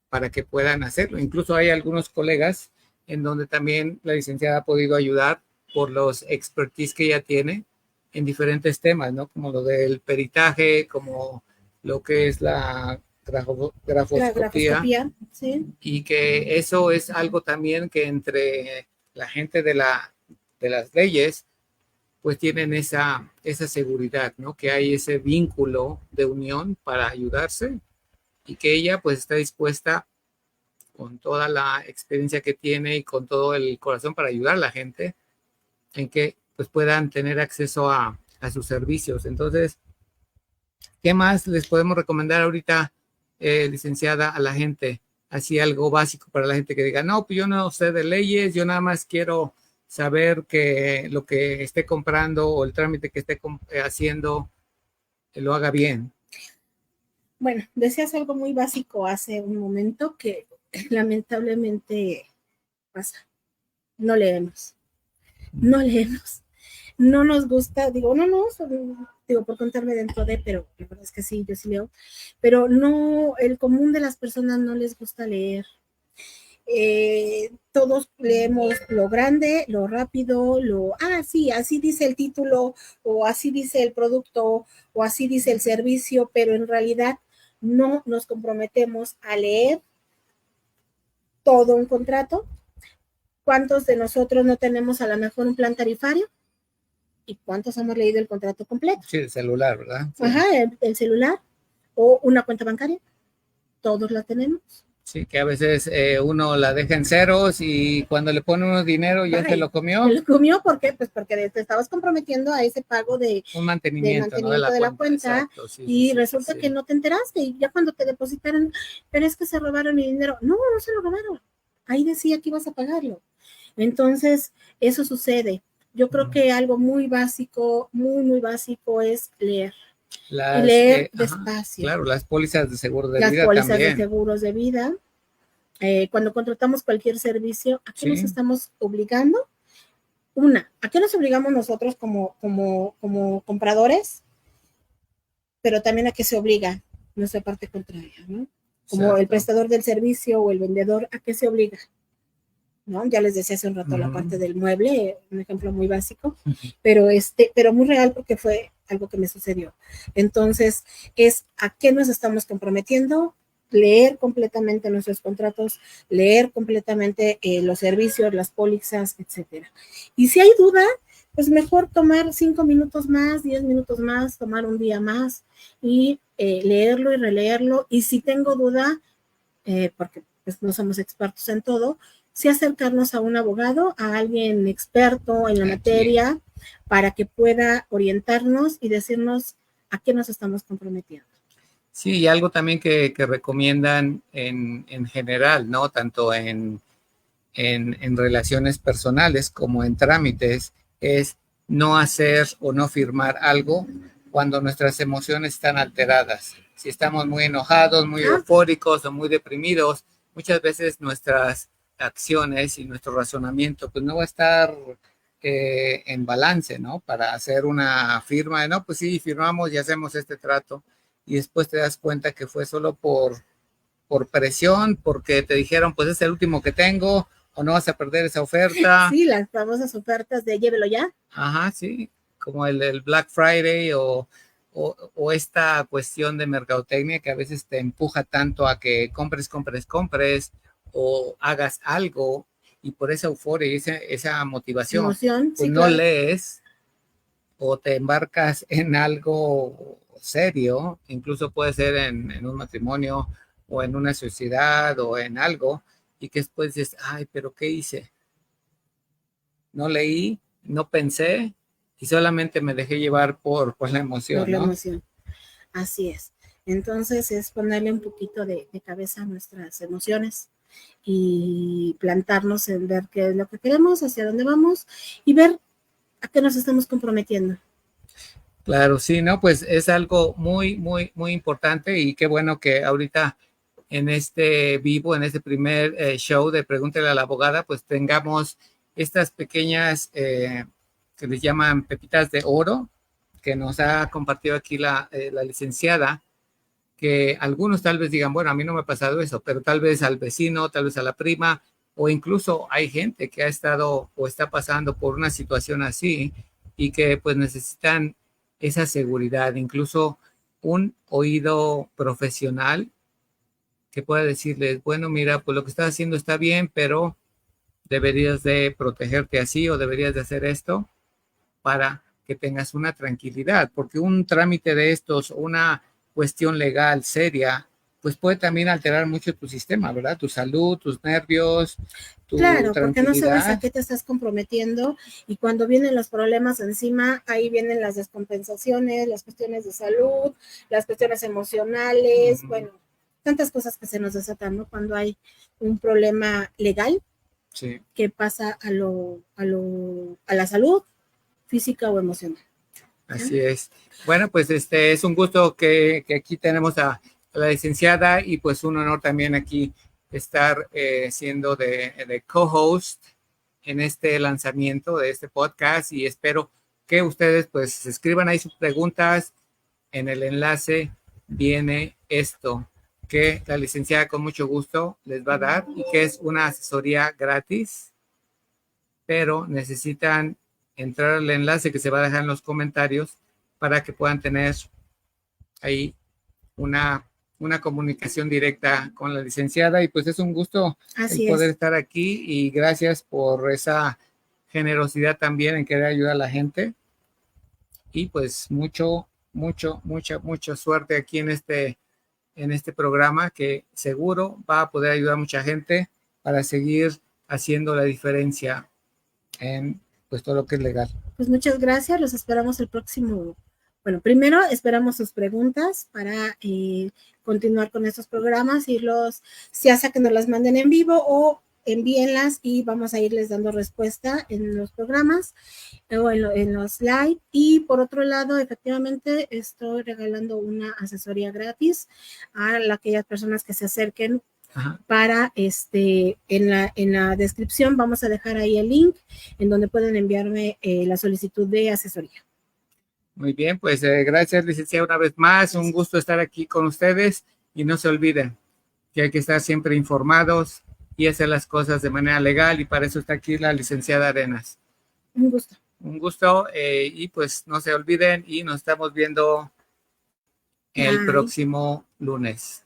para que puedan hacerlo. Incluso hay algunos colegas en donde también la licenciada ha podido ayudar por los expertise que ella tiene en diferentes temas, ¿no? Como lo del peritaje, como lo que es la grafoscopía, sí. Y que eso es algo también que entre la gente de las leyes pues tienen esa seguridad, ¿no? Que hay ese vínculo de unión para ayudarse y que ella pues está dispuesta con toda la experiencia que tiene y con todo el corazón para ayudar a la gente en que pues puedan tener acceso a sus servicios. Entonces, ¿qué más les podemos recomendar ahorita, licenciada, a la gente? Así algo básico para la gente que diga, no, pues yo no sé de leyes, yo nada más quiero saber que lo que esté comprando o el trámite que esté haciendo lo haga bien. Bueno, decías algo muy básico hace un momento que lamentablemente pasa. No leemos. No nos gusta, digo por contarme dentro de, pero la verdad es que sí, yo sí leo, pero no, el común de las personas no les gusta leer. Todos leemos lo grande, lo rápido, sí, así dice el título, o así dice el producto, o así dice el servicio, pero en realidad no nos comprometemos a leer todo un contrato. ¿Cuántos de nosotros no tenemos a lo mejor un plan tarifario? ¿Y cuántos hemos leído el contrato completo? Sí, el celular, ¿verdad? Sí. Ajá, el celular o una cuenta bancaria. Todos la tenemos. Sí, que a veces uno la deja en ceros y cuando le pone uno dinero ya se lo comió. Se lo comió, ¿por qué? Pues porque te estabas comprometiendo a ese pago de un mantenimiento, ¿no? de la cuenta exacto, sí, y resulta que no te enteraste y ya cuando te depositaron, pero es que se robaron mi dinero. No se lo robaron. Ahí decía que ibas a pagarlo. Entonces, eso sucede. Yo creo que algo muy básico, muy básico es leer. Y leer despacio. Claro, las pólizas de seguro de vida también. Las pólizas también. de seguros de vida. Cuando contratamos cualquier servicio, ¿a qué nos estamos obligando? ¿A qué nos obligamos nosotros como compradores? Pero también a qué se obliga nuestra parte contraria, ¿no? Como el prestador del servicio o el vendedor, ¿a qué se obliga? ¿No? Ya les decía hace un rato la parte del mueble, un ejemplo muy básico, pero muy real porque fue algo que me sucedió. Entonces, es a qué nos estamos comprometiendo, leer completamente nuestros contratos, leer completamente los servicios, las pólizas, etcétera. Y si hay duda, pues mejor tomar 5 minutos más, 10 minutos más, tomar un día más y leerlo y releerlo. Y si tengo duda, porque pues no somos expertos en todo, sí acercarnos a un abogado, a alguien experto en la materia, para que pueda orientarnos y decirnos a qué nos estamos comprometiendo. Sí, y algo también que recomiendan en general, ¿no? Tanto en relaciones personales como en trámites, es no hacer o no firmar algo cuando nuestras emociones están alteradas. Si estamos muy enojados, muy eufóricos o muy deprimidos, muchas veces nuestras acciones y nuestro razonamiento pues no va a estar en balance, ¿no? Para hacer una firma de, no, pues sí, firmamos y hacemos este trato y después te das cuenta que fue solo por presión, porque te dijeron, pues es el último que tengo o no vas a perder esa oferta. Sí, las famosas ofertas de llévelo ya. Ajá, sí. como el Black Friday o esta cuestión de mercadotecnia que a veces te empuja tanto a que compres o hagas algo y por esa euforia y esa motivación, emoción, pues sí, no claro. lees o te embarcas en algo serio, incluso puede ser en un matrimonio o en una sociedad o en algo, y que después dices, ay, pero ¿qué hice? No leí, no pensé y solamente me dejé llevar por la emoción, Por la ¿no? emoción. Así es. Entonces es ponerle un poquito de cabeza a nuestras emociones y plantarnos en ver qué es lo que queremos, hacia dónde vamos y ver a qué nos estamos comprometiendo. Claro, sí, ¿no? Pues es algo muy, muy, muy importante y qué bueno que ahorita en este vivo, en este primer show de Pregúntale a la abogada, pues tengamos estas pequeñas que les llaman pepitas de oro que nos ha compartido aquí la licenciada, que algunos tal vez digan, bueno, a mí no me ha pasado eso, pero tal vez al vecino, tal vez a la prima, o incluso hay gente que ha estado o está pasando por una situación así y que pues necesitan esa seguridad, incluso un oído profesional que pueda decirles, bueno, mira, pues lo que estás haciendo está bien, pero deberías de protegerte así o deberías de hacer esto para que tengas una tranquilidad, porque un trámite de estos, una cuestión legal seria, pues puede también alterar mucho tu sistema, ¿verdad? Tu salud, tus nervios, tu Claro, porque no sabes a tranquilidad. qué te estás comprometiendo y cuando vienen los problemas encima, ahí vienen las descompensaciones, las cuestiones de salud, las cuestiones emocionales, bueno, tantas cosas que se nos desatan, ¿no? Cuando hay un problema legal Sí, que pasa a la salud física o emocional. ¿Sí? así es. Bueno, pues este es un gusto que aquí tenemos a la licenciada y pues un honor también aquí estar siendo de co-host en este lanzamiento de este podcast y espero que ustedes pues escriban ahí sus preguntas. En el enlace viene esto que la licenciada con mucho gusto les va a dar y que es una asesoría gratis, pero necesitan entrar al enlace que se va a dejar en los comentarios para que puedan tener ahí una, una comunicación directa con la licenciada y pues es un gusto el Así poder es. estar aquí y gracias por esa generosidad también en querer ayudar a la gente y pues mucha suerte aquí en este programa que seguro va a poder ayudar a mucha gente para seguir haciendo la diferencia en pues todo lo que es legal. Pues muchas gracias, los esperamos el próximo. Bueno, primero esperamos sus preguntas para continuar con estos programas y ya sea que nos las manden en vivo o envíenlas y vamos a irles dando respuesta en los programas o en los live. Y por otro lado, efectivamente, estoy regalando una asesoría gratis a aquellas personas que se acerquen. Ajá. Para en la descripción vamos a dejar ahí el link en donde pueden enviarme la solicitud de asesoría. Muy bien, pues gracias, licenciada, una vez más. Gracias. Un gusto estar aquí con ustedes y no se olviden que hay que estar siempre informados y hacer las cosas de manera legal y para eso está aquí la licenciada Arenas. Un gusto. Un gusto y pues no se olviden y nos estamos viendo el próximo lunes.